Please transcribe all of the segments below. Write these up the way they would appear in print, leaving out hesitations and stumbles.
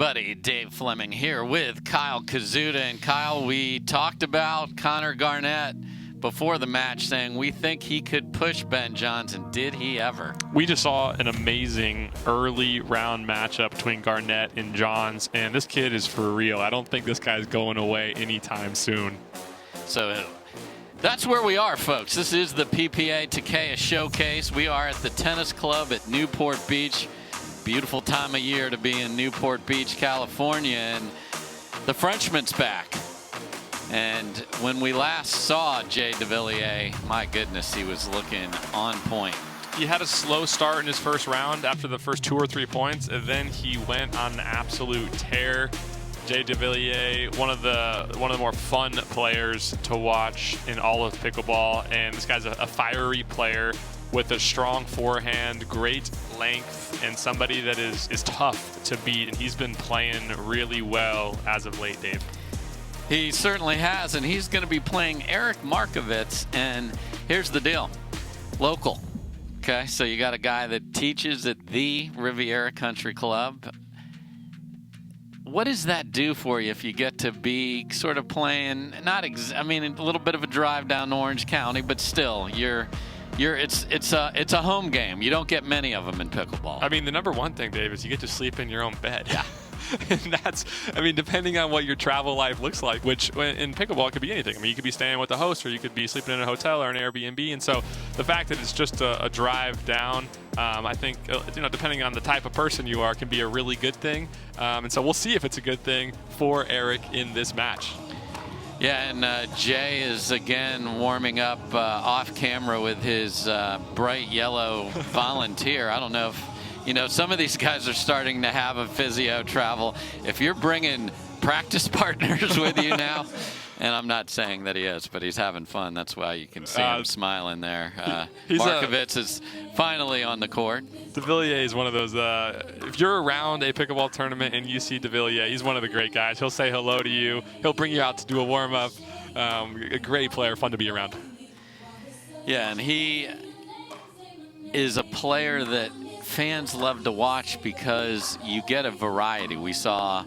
buddy Dave Fleming here with Kyle Kazuda. And Kyle, we talked about Connor Garnett before the match, saying we think he could push Ben Johnson. Did he ever? We just saw an amazing early round matchup between Garnett and Johns, and this kid is for real. I don't think this guy's going away anytime soon. So that's where we are, folks. This is the PPA Takeya Showcase. We are at the tennis club at Newport Beach. Beautiful time of year to be in Newport Beach, California, and the Frenchman's back. And when we last saw Jay Devilliers, my goodness, he was looking on point. He had a slow start in his first round after the first 2 or 3 points, and then he went on an absolute tear. Jay Devilliers, one of the more fun players to watch in all of pickleball, and this guy's a fiery player with a strong forehand, great length, and somebody that is tough to beat, and he's been playing really well as of late, Dave. He certainly has, and he's going to be playing Eric Markowitz, and here's the deal. Local. Okay, so you got a guy that teaches at the Riviera Country Club. What does that do for you if you get to be sort of playing, a little bit of a drive down to Orange County, but still, it's a home game. You don't get many of them in pickleball. I mean, the number one thing, Dave, is you get to sleep in your own bed. Yeah. And that's, depending on what your travel life looks like, which in pickleball it could be anything. You could be staying with a host, or you could be sleeping in a hotel or an Airbnb. And so the fact that it's just a drive down, I think, depending on the type of person you are, can be a really good thing. And so we'll see if it's a good thing for Eric in this match. Yeah, and Jay is again warming up off camera with his bright yellow volunteer. I don't know if some of these guys are starting to have a physio travel. If you're bringing practice partners with you now, and I'm not saying that he is, but he's having fun. That's why you can see him smiling there. Markowitz is finally on the court. Devilliers is one of those, if you're around a pickleball tournament and you see Devilliers, he's one of the great guys. He'll say hello to you. He'll bring you out to do a warm-up. A great player, fun to be around. Yeah, and he is a player that fans love to watch because you get a variety. We saw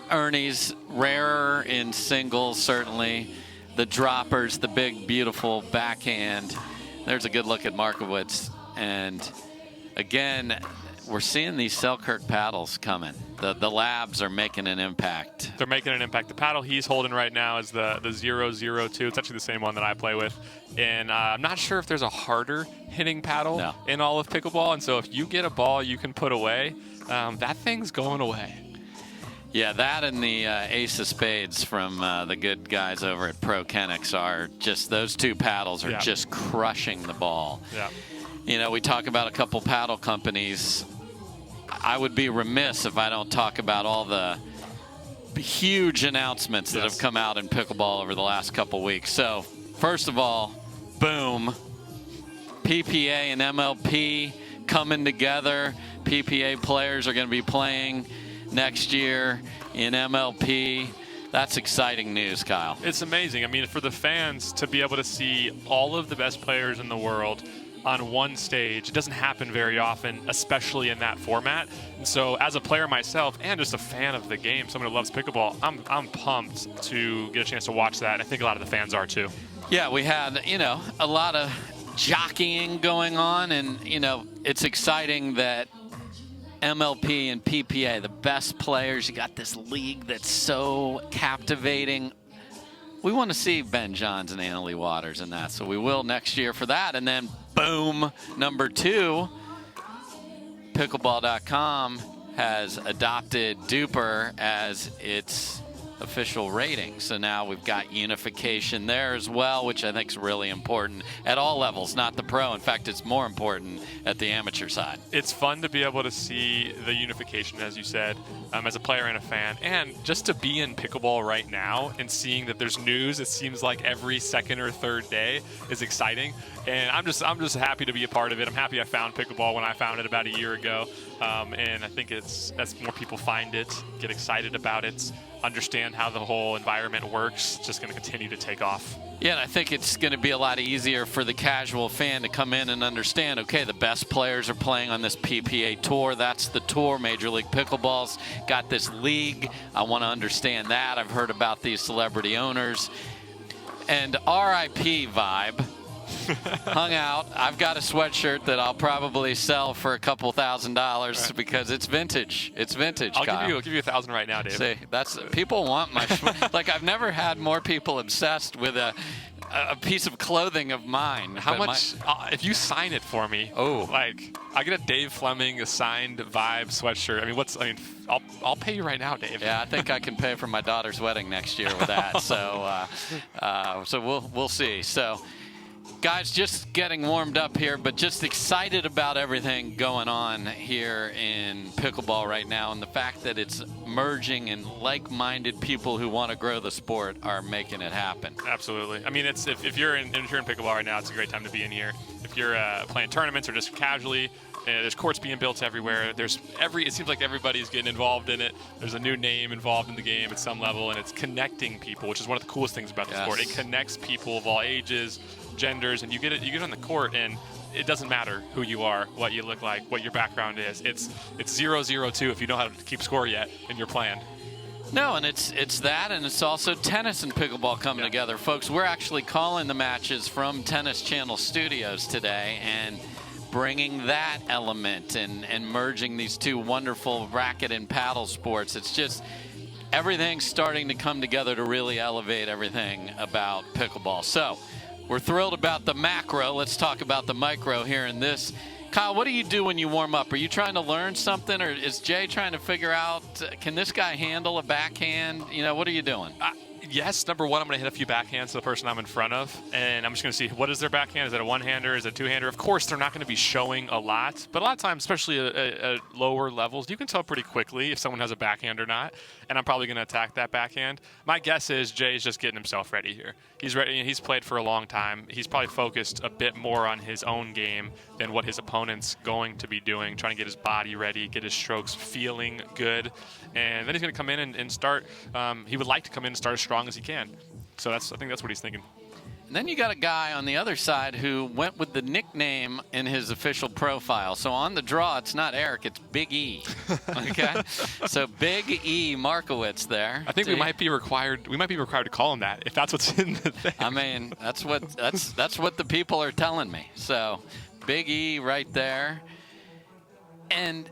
Ernie's rarer in singles, certainly. The droppers, the big, beautiful backhand. There's a good look at Markowitz. And again, we're seeing these Selkirk paddles coming. The labs are making an impact. They're making an impact. The paddle he's holding right now is the 002. It's actually the same one that I play with. And I'm not sure if there's a harder hitting paddle in all of pickleball. And so if you get a ball you can put away, that thing's going away. Yeah, that and the Ace of Spades from the good guys over at Pro Kenix are just, those two paddles are just crushing the ball. Yeah. We talk about a couple paddle companies. I would be remiss if I don't talk about all the huge announcements that have come out in pickleball over the last couple weeks. So, first of all, boom, PPA and MLP coming together. PPA players are going to be playing next year in MLP. That's exciting news, Kyle. It's amazing. For the fans to be able to see all of the best players in the world on one stage, it doesn't happen very often, especially in that format. And so as a player myself and just a fan of the game, someone who loves pickleball, I'm pumped to get a chance to watch that. And I think a lot of the fans are too. Yeah, we had, a lot of jockeying going on, and, it's exciting that MLP and PPA, the best players, you got this league that's so captivating. We want to see Ben Johns and Annalie Waters in that, so we will next year for that. And then, boom, number 2, Pickleball.com has adopted Duper as its official rating. So now we've got unification there as well, which I think is really important at all levels, not the pro. In fact, it's more important at the amateur side. It's fun to be able to see the unification, as you said, as a player and a fan, and just to be in pickleball right now and seeing that there's news, it seems like every second or third day, is exciting. And I'm just happy to be a part of it. I'm happy I found pickleball when I found it about a year ago. And I think as more people find it, get excited about it, understand how the whole environment works, it's just going to continue to take off. Yeah, and I think it's going to be a lot easier for the casual fan to come in and understand, okay, the best players are playing on this PPA Tour. That's the tour. Major League Pickleball's got this league. I want to understand that. I've heard about these celebrity owners. And RIP Vibe hung out. I've got a sweatshirt that I'll probably sell for a couple $1,000 because it's vintage. It's vintage, Kyle. I'll give you $1,000 right now, Dave. See, that's people want my like I've never had more people obsessed with a piece of clothing of mine. How much if you sign it for me? Oh, like I get a Dave Fleming signed Vibe sweatshirt. I mean, I'll pay you right now, Dave. Yeah, I think I can pay for my daughter's wedding next year with that. So we'll see. So guys, just getting warmed up here, but just excited about everything going on here in pickleball right now, and the fact that it's merging and like-minded people who want to grow the sport are making it happen. Absolutely. I mean, if you're in pickleball right now, it's a great time to be in here. If you're playing tournaments or just casually, there's courts being built everywhere. It seems like everybody's getting involved in it. There's a new name involved in the game at some level, and it's connecting people, which is one of the coolest things about the sport. It connects people of all ages, genders, and you get on the court, and it doesn't matter who you are, what you look like, what your background is. It's 0-0-2 if you know how to keep score yet and you're playing. No, and it's that, and it's also tennis and pickleball coming together. Folks, we're actually calling the matches from Tennis Channel Studios today and bringing that element and merging these two wonderful racket and paddle sports. It's just everything's starting to come together to really elevate everything about pickleball. So we're thrilled about the macro. Let's talk about the micro here in this. Kyle, what do you do when you warm up? Are you trying to learn something, or is Jay trying to figure out, can this guy handle a backhand? What are you doing? Yes, number one, I'm going to hit a few backhands to the person I'm in front of, and I'm just going to see what is their backhand. Is it a one-hander? Is it a two-hander? Of course, they're not going to be showing a lot, but a lot of times, especially at lower levels, you can tell pretty quickly if someone has a backhand or not, and I'm probably going to attack that backhand. My guess is Jay's just getting himself ready here. He's ready. He's played for a long time. He's probably focused a bit more on his own game than what his opponent's going to be doing, trying to get his body ready, get his strokes feeling good, and then he's going to come in and start. He would like to come in and start as strong as he can. So I think that's what he's thinking. And then you got a guy on the other side who went with the nickname in his official profile. So on the draw, it's not Eric, it's Big E. Okay, so Big E Markowitz there. I think we might be required to call him that if that's what's in the thing. I mean, that's what the people are telling me. So Big E right there, and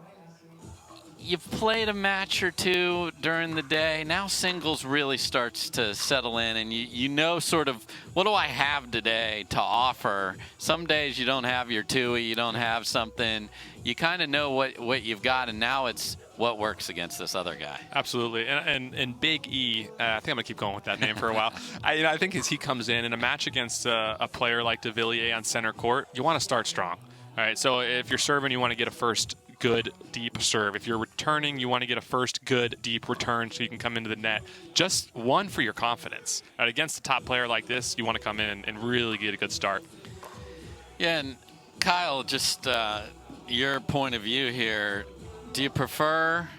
you've played a match or two during the day. Now singles really starts to settle in, and you know sort of, what do I have today to offer? Some days you don't have your two-y, you don't have something. You kind of know what you've got, and now it's what works against this other guy. Absolutely. And Big E, I think I'm going to keep going with that name for a while. I think as he comes in a match against a player like Devilliers on center court, you want to start strong. All right, so if you're serving, you want to get a first good, deep serve. If you're returning, you want to get a first good, deep return so you can come into the net. Just one for your confidence. Right, against a top player like this, you want to come in and really get a good start. Yeah, and Kyle, just your point of view here, do you prefer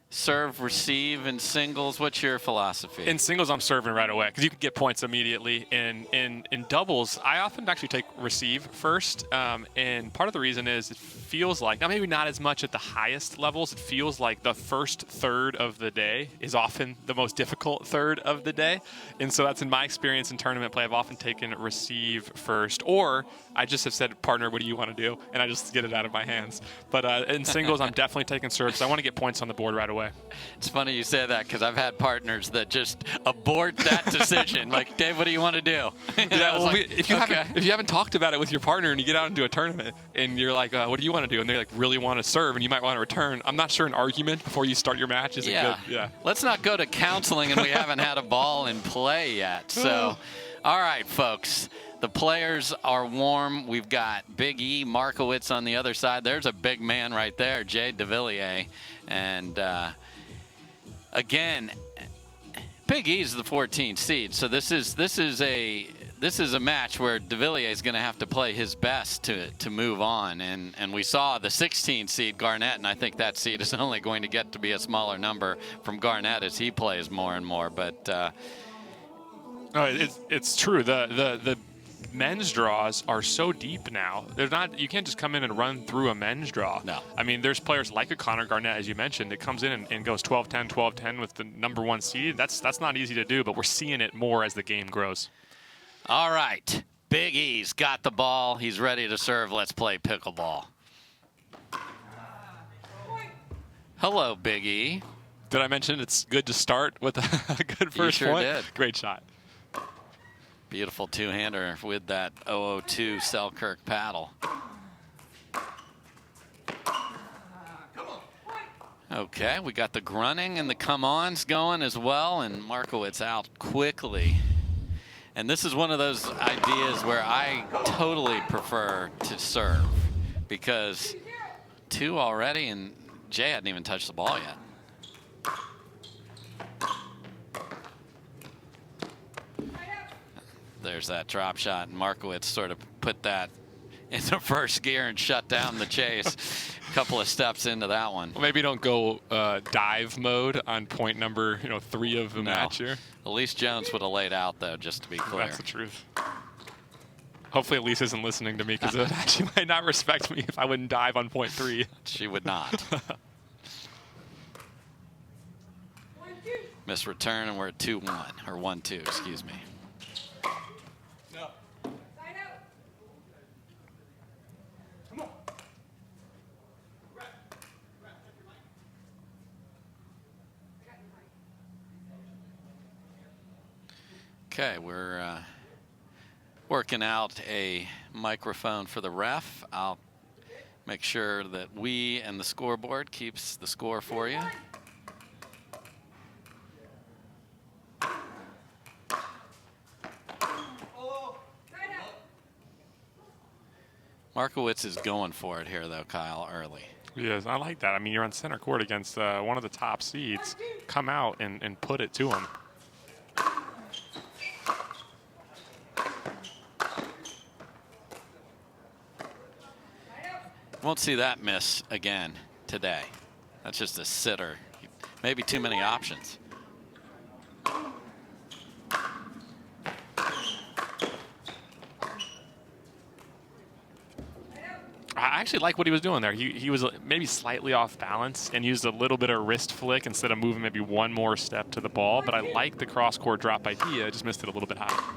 serve, receive in singles? What's your philosophy? In singles, I'm serving right away because you can get points immediately. In doubles, I often actually take receive first, and part of the reason is it feels like, now maybe not as much at the highest levels, it feels like the first third of the day is often the most difficult third of the day, and so that's in my experience in tournament play. I've often taken receive first, or I just have said, partner, what do you want to do? And I just get it out of my hands. But in singles, I'm definitely taking serve because I want to get points on the board right away. It's funny you say that because I've had partners that just abort that decision. Like, Dave, what do you want to do? Yeah, well, if you haven't talked about it with your partner and you get out into a tournament and you're like, what do you want to do? And they like really want to serve and you might want to return. I'm not sure an argument before you start your match is a good. Yeah. Let's not go to counseling and we haven't had a ball in play yet. So, all right, folks. The players are warm. We've got Big E Markowitz on the other side. There's a big man right there, Jay Devilliers. And again, Big E's the 14th seed. So this is this is a match where Devilliers is going to have to play his best to move on. And we saw the 16 seed Garnett, and I think that seed is only going to get to be a smaller number from Garnett as he plays more and more. But it's true. The men's draws are so deep now. They're not. You can't just come in and run through a men's draw. No. I mean, there's players like a Connor Garnett, as you mentioned, that comes in and goes 12-10, 12-10 with the #1 seed. That's not easy to do, but we're seeing it more as the game grows. All right, Big E's got the ball. He's ready to serve. Let's play pickleball. Hello, Big E. Did I mention it's good to start with a good first You sure point? did. Great shot. Beautiful two-hander with that 002 Selkirk paddle. Okay, we got the grunting and the come-ons going as well, and Markowitz out quickly. And this is one of those ideas where I totally prefer to serve, because 2 already, and Jay hadn't even touched the ball yet. There's that drop shot, and Markowitz sort of put that in the first gear and shut down the chase. A couple of steps into that one. Well, maybe don't go dive mode on point number 3 of the match here. Elise Jones would have laid out, though, just to be clear. That's the truth. Hopefully Elise isn't listening to me, because she might not respect me if I wouldn't dive on point 3. She would not. Miss return, and we're at 2-1, or 1-2, excuse me. Okay, we're working out a microphone for the ref. I'll make sure that we and the scoreboard keeps the score for you. Markowitz is going for it here, though, Kyle, early. Yes, I like that. I mean, you're on center court against one of the top seeds. Come out and put it to him. Won't see that miss again today. That's just a sitter. Maybe too many options. I actually like what he was doing there. He was maybe slightly off balance and used a little bit of wrist flick instead of moving maybe one more step to the ball. But I like the cross-court drop idea. Just missed it a little bit high.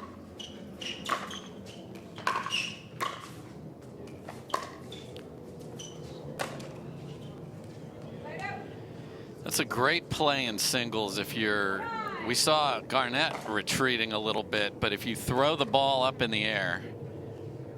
That's a great play in singles if you're... We saw Garnett retreating a little bit, but if you throw the ball up in the air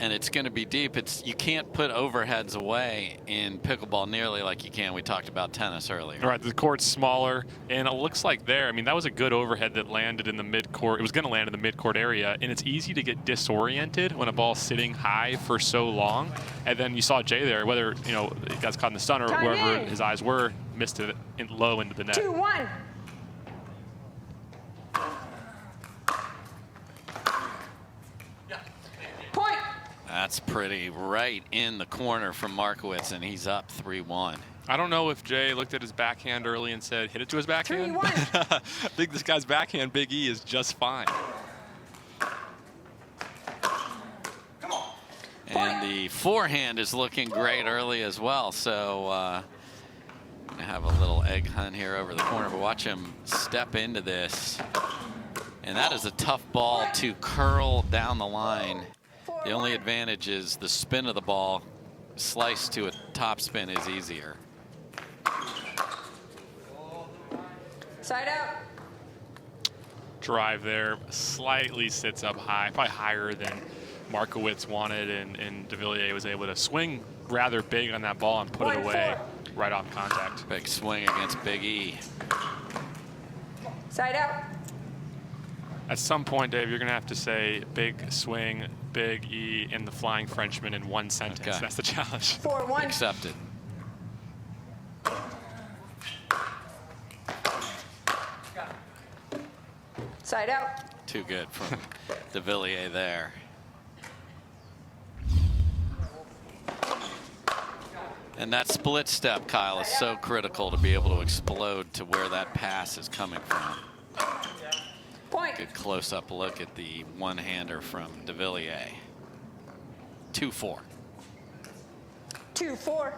and it's going to be deep, you can't put overheads away in pickleball nearly like you can. We talked about tennis earlier. All right, the court's smaller, and it looks like there, I mean, that was a good overhead that landed in the mid-court. It was going to land in the mid-court area, and it's easy to get disoriented when a ball's sitting high for so long. And then you saw Jay there, whether, he got caught in the sun or wherever his eyes were, missed it low into the net. 2-1. Point. That's pretty right in the corner from Markowitz, and he's up 3-1. I don't know if Jay looked at his backhand early and said, hit it to his backhand. 3-1. I think this guy's backhand, Big E, is just fine. And the forehand is looking great early as well. So I have a little egg hunt here over the corner, but watch him step into this. And that is a tough ball to curl down the line. The only advantage is the spin of the ball. Slice to a top spin is easier. Side out. Drive there, slightly sits up high, probably higher than Markowitz wanted, and Devilliers was able to swing rather big on that ball and put it away right off contact. Big swing against Big E. Side out. At some point, Dave, you're going to have to say big swing, Big E, and the Flying Frenchman in one sentence. Okay. That's the challenge. 4-1. Accepted. Side out. Too good from Devilliers there. And that split step, Kyle, is so critical to be able to explode to where that pass is coming from. Point. Good close-up look at the one-hander from Devilliers. 2-4. 2-4.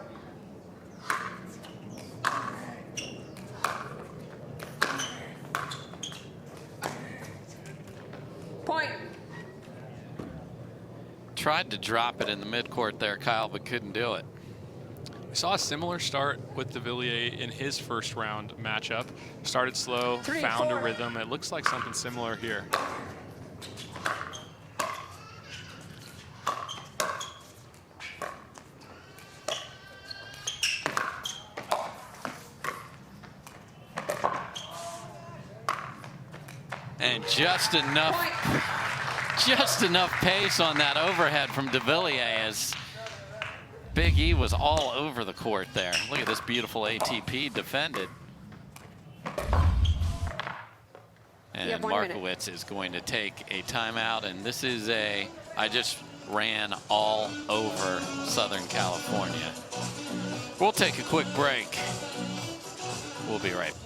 Point. Tried to drop it in the midcourt there, Kyle, but couldn't do it. We saw a similar start with Devilliers in his first round matchup. Started slow, 3-4. found a rhythm. It looks like something similar here. And just enough pace on that overhead from Devilliers as Big E was all over the court there. Look at this beautiful ATP defended. And Markowitz is going to take a timeout, and this is I just ran all over Southern California. We'll take a quick break. We'll be right back.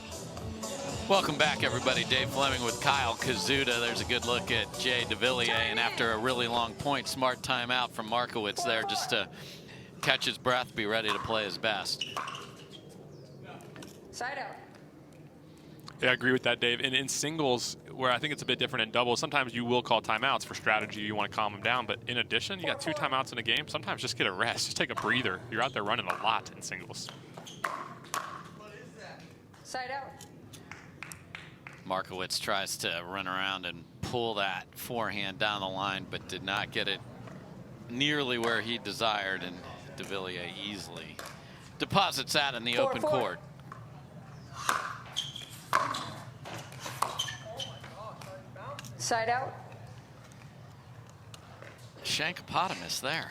Welcome back, everybody. Dave Fleming with Kyle Kazuda. There's a good look at Jay Devilliers, and after a really long point, smart timeout from Markowitz there just to catch his breath, be ready to play his best. Side out. Yeah, I agree with that, Dave. And in singles, where I think it's a bit different in doubles, sometimes you will call timeouts for strategy. You want to calm them down. But in addition, you got 2 timeouts in a game. Sometimes just get a rest. Just take a breather. You're out there running a lot in singles. Side out. Markowitz tries to run around and pull that forehand down the line, but did not get it nearly where he desired, and Devilliers easily deposits that in the open court. Side out. Shankopotamus there.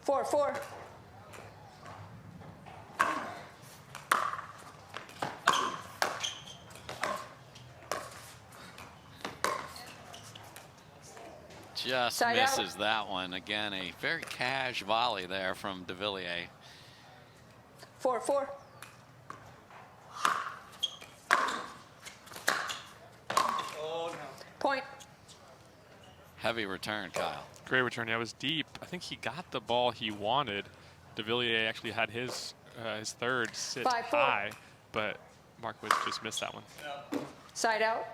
4-4. Just Side misses out. that one. Again, a very cash volley there from Devilliers. 4-4. Point. Heavy return, Kyle. Great return. Yeah, it was deep. I think he got the ball he wanted. Devilliers actually had his third sit 5-4. high, but Markowitz just missed that one. Side out.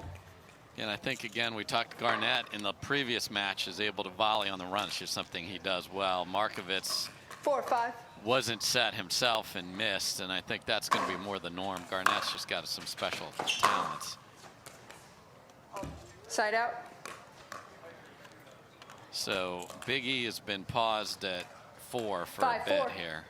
And I think, again, we talked to Garnett in the previous match, is able to volley on the run. It's just something he does well. Markowitz 4-5. wasn't set himself and missed, and I think that's going to be more the norm. Garnett's just got some special talents. Side out. So Big E has been paused at 4 for a 5-4. bit here.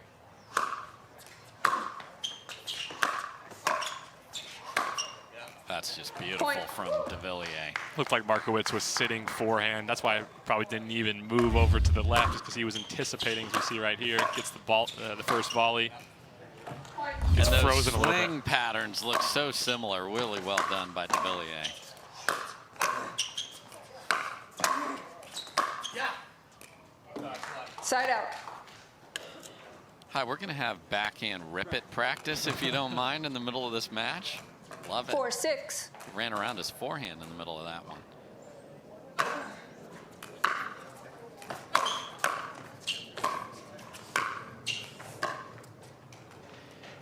That's just beautiful Point. from Devilliers. Looked like Markowitz was sitting forehand. That's why I probably didn't even move over to the left, just because he was anticipating, as you see right here. Gets the ball, the first volley. It's And those frozen a little swing bit. patterns look so similar. Really well done by Devilliers. Side out. Hi, we're going to have backhand rip it practice, if you don't mind, in the middle of this match. Love it. 4-6. Ran around his forehand in the middle of that one.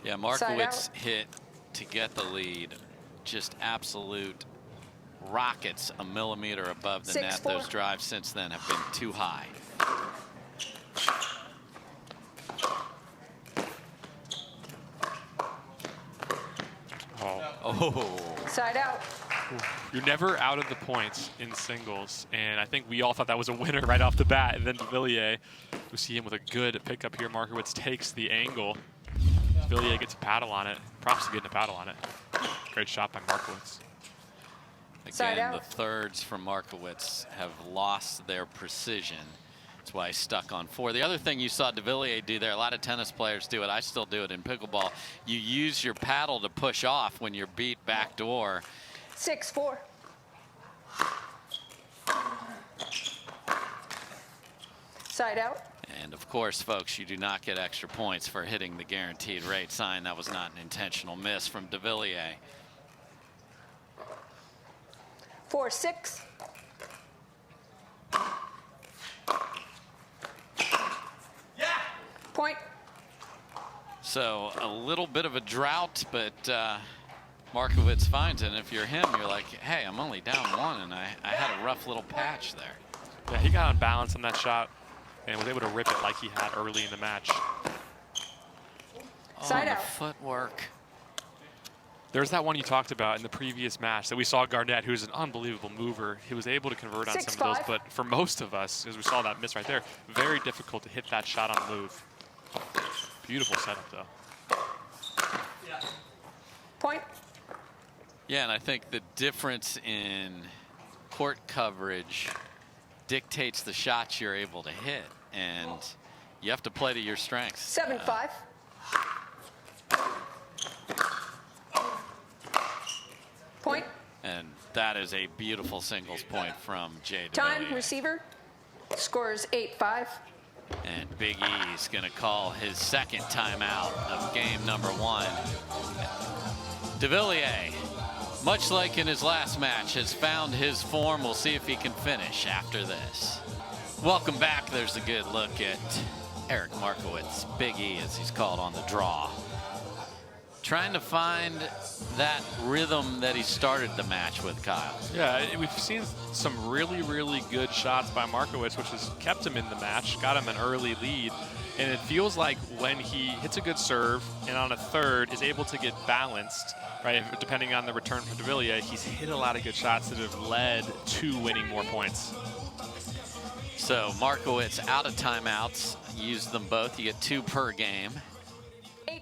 Yeah, Markowitz hit to get the lead. Just absolute rockets a millimeter above the net. 6-4. Those drives since then have been too high. Oh. Side out. You're never out of the points in singles, and I think we all thought that was a winner right off the bat. And then Devilliers, we see him with a good pickup here. Markowitz takes the angle. Devilliers gets a paddle on it. Props to getting a paddle on it. Great shot by Markowitz. Side Again, out. the thirds from Markowitz have lost their precision. That's why he's stuck on 4. The other thing you saw Devilliers do there, a lot of tennis players do it, I still do it in pickleball, you use your paddle to push off when you're beat backdoor. 6-4. Side out. And of course, folks, you do not get extra points for hitting the guaranteed rate sign. That was not an intentional miss from Devilliers. 4-6. Point. So a little bit of a drought, but Markowitz finds it. And if you're him, you're like, hey, I'm only down 1, and I had a rough little patch there. Yeah, he got unbalanced on that shot and was able to rip it like he had early in the match. Side the out. Footwork. There's that one you talked about in the previous match that we saw Garnett, who's an unbelievable mover. He was able to convert on 6-5. some of those, but for most of us, as we saw that miss right there, very difficult to hit that shot on the move. Beautiful setup, though. Point. Yeah, and I think the difference in court coverage dictates the shots you're able to hit, and you have to play to your strengths. 7-5. Point. And that is a beautiful singles point from Jay Time. Devilliers. Receiver. Scores 8-5. And Big E's going to call his second timeout of game number 1. Devilliers, much like in his last match, has found his form. We'll see if he can finish after this. Welcome back. There's a good look at Eric Markowitz, Big E as he's called on the draw. Trying to find that rhythm that he started the match with, Kyle. Yeah, we've seen some really, really good shots by Markowitz, which has kept him in the match, got him an early lead. And it feels like when he hits a good serve and on a third is able to get balanced, right, depending on the return from Devilliers, he's hit a lot of good shots that have led to winning more points. So Markowitz out of timeouts, used them both. You get 2 per game. 8-5.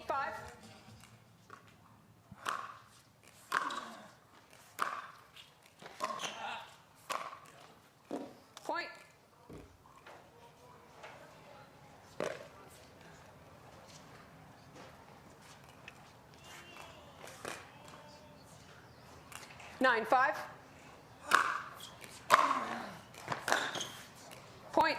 Point. Nine, 5. Point.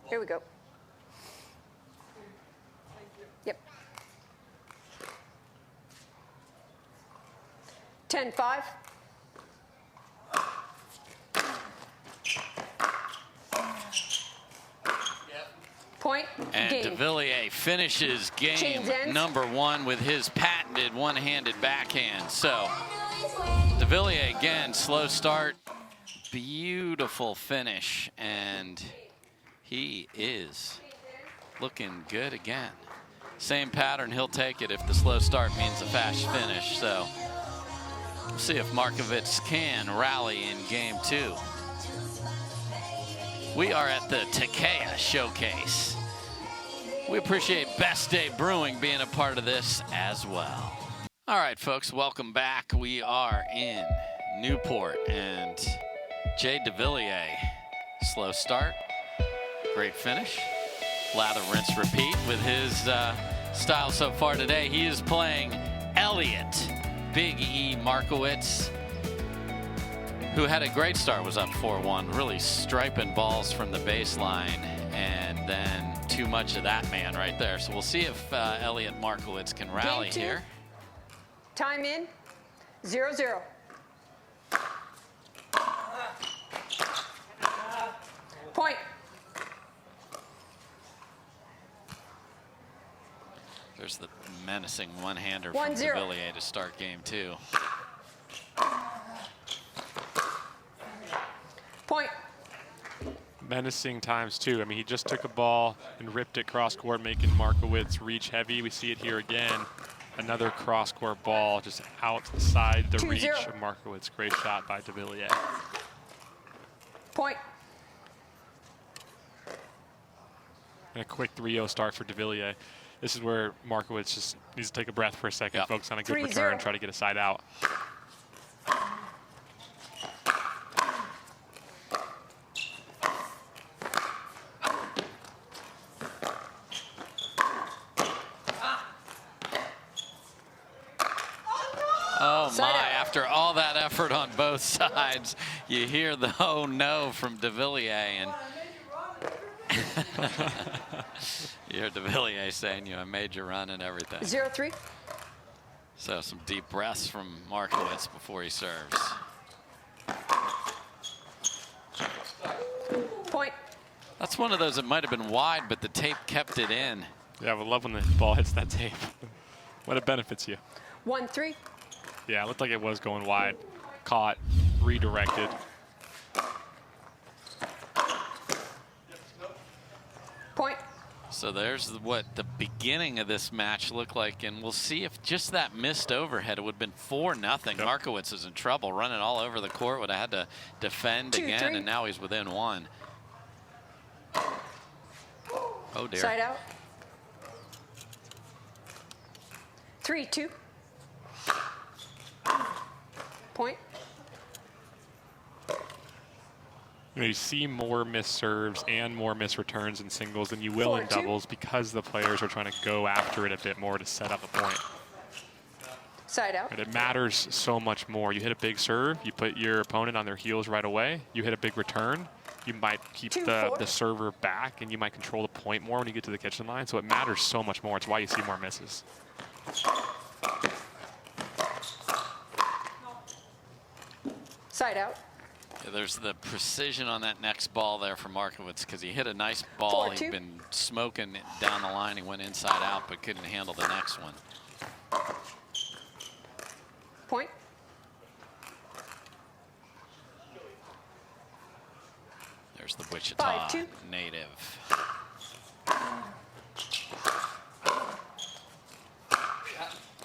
Here we go. Yep. 10-5. Point. And Game. Devilliers finishes game Change ends. number 1 with his patented one-handed backhand. So Devilliers again, slow start, beautiful finish, and he is looking good again. Same pattern, he'll take it if the slow start means a fast finish. So we'll see if Markowitz can rally in game 2. We are at the Takeya Showcase. We appreciate Best Day Brewing being a part of this as well. All right, folks, welcome back. We are in Newport, and Jay Devilliers, slow start, great finish. Lather, rinse, repeat with his style so far today. He is playing Elliot Big E Markowitz, who had a great start, was up 4-1, really striping balls from the baseline, and then too much of that man right there. So we'll see if Elliot Markowitz can rally Game 2. here. Time in. 0-0. Point. There's the menacing one-hander from 1-0. Devilliers to start game 2. Point. Menacing times too. I mean, he just took a ball and ripped it cross court, making Markowitz reach heavy. We see it here again. Another cross court ball just outside the 2-0. reach of Markowitz. Great shot by Devilliers. Point. And a quick 3-0 start for Devilliers. This is where Markowitz just needs to take a breath for a second, focus on a good 3-0. return, try to get a side out. Oh my, after all that effort on both sides, you hear the oh no from Devilliers, and you hear Devilliers saying you a major run and everything. 0-3. So some deep breaths from Markowitz before he serves. Point. That's one of those that might have been wide, but the tape kept it in. Yeah, I would love when the ball hits that tape. When it benefits you. 1-3. Yeah, it looked like it was going wide. Caught, redirected. Point. So there's what the beginning of this match looked like, and we'll see if just that missed overhead, it would have been 4-0. Yep. Markowitz is in trouble, running all over the court, would have had to defend 2-3. again, and now he's within 1. Oh dear. Side out. 3-2. Point. You know, you see more missed serves and more missed returns in singles than you will in 4-2. doubles because the players are trying to go after it a bit more to set up a point. Side out. And it matters so much more. You hit a big serve, you put your opponent on their heels right away. You hit a big return, you might keep 2-4. the server back, and you might control the point more when you get to the kitchen line. So it matters so much more. It's why you see more misses. Side out. Yeah, there's the precision on that next ball there for Markowitz, because he hit a nice ball. 4-2. He'd been smoking it down the line. He went inside out, but couldn't handle the next one. Point. There's the Wichita 5-2. native.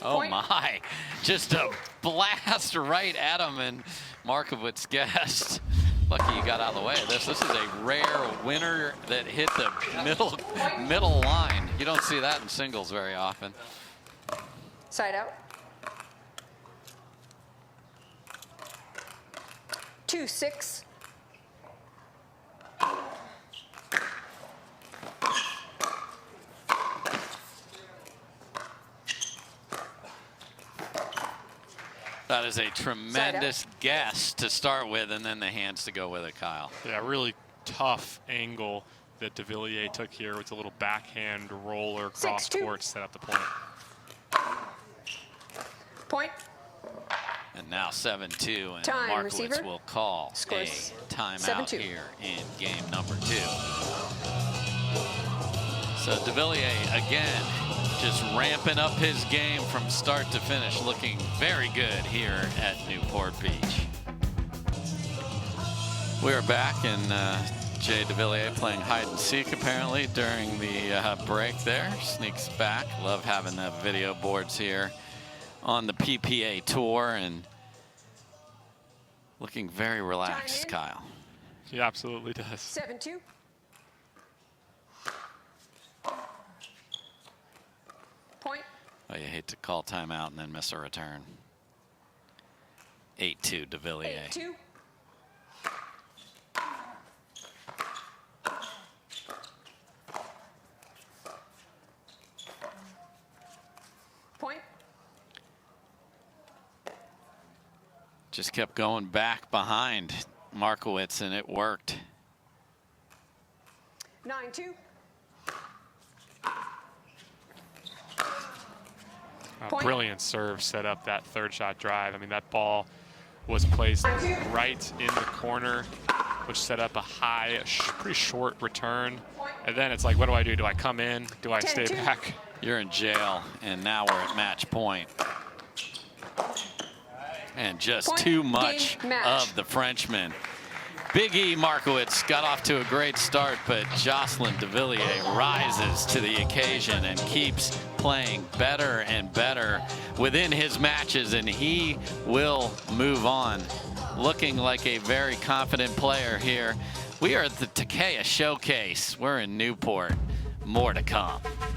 Oh Point. my, just a blast right at him, and Markowitz guessed. Lucky you got out of the way of this. This is a rare winner that hit the middle line. You don't see that in singles very often. Side out. 2-6. That is a tremendous guess to start with, and then the hands to go with it, Kyle. Yeah, really tough angle that Devilliers took here with a little backhand roller cross 6-2. court set up the point. Point. And now 7-2, and Time, Markowitz receiver. will call Scores a timeout 7-2. here in game number 2. So Devilliers again just ramping up his game from start to finish, looking very good here at Newport Beach. We're back, and Jay Devilliers playing hide and seek apparently during the break there. Sneaks back. Love having the video boards here on the PPA tour, and looking very relaxed, Kyle. He absolutely does. 7-2. Point. Oh, you hate to call timeout and then miss a return. 8-2 Devilliers. 8-2. Point. Just kept going back behind Markowitz, and it worked. 9-2. A Point. brilliant serve set up that third shot drive. I mean, that ball was placed right in the corner, which set up a high, pretty short return. And then it's like, what do I do? Do I come in? Do I stay 10-2. back? You're in jail, and now we're at match point. And just Point, too much game, match. of the Frenchman. Big E Markowitz got off to a great start, but Jocelyn Devilliers rises to the occasion and keeps playing better and better within his matches, and he will move on, looking like a very confident player here. We are at the Takeya Showcase. We're in Newport. More to come.